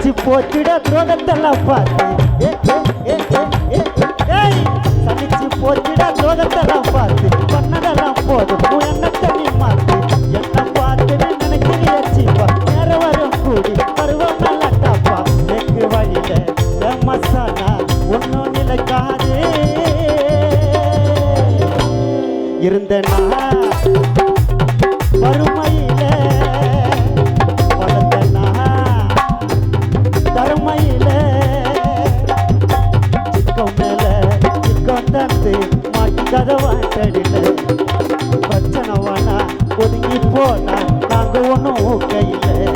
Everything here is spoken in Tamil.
சலிச்சு போச்சுட துரோகத்தெல்லாம் பார்த்து சலிச்சு போச்சுட துரோகத்தெல்லாம் பார்த்து பண்ணதெல்லாம் போதும் எண்ணத்தை நீ மாத்து என்ன பார்த்து நினைக்கிறியச்சிப்பா நேர வரும் கூடி பருவம் நல்லா டாப்பா எக்கு வழியில மசானா ஒன்னும் நிலைக்காது இருந்தனா வறுமையில வளர்ந்தனா தருமையில சிக்கம் மேல சிக்கம் தந்து மாட்டி கதவாட்டடில பிரச்சனை வேணா ஒதுங்கி போனா நாங்க ஒன்றும் கையில்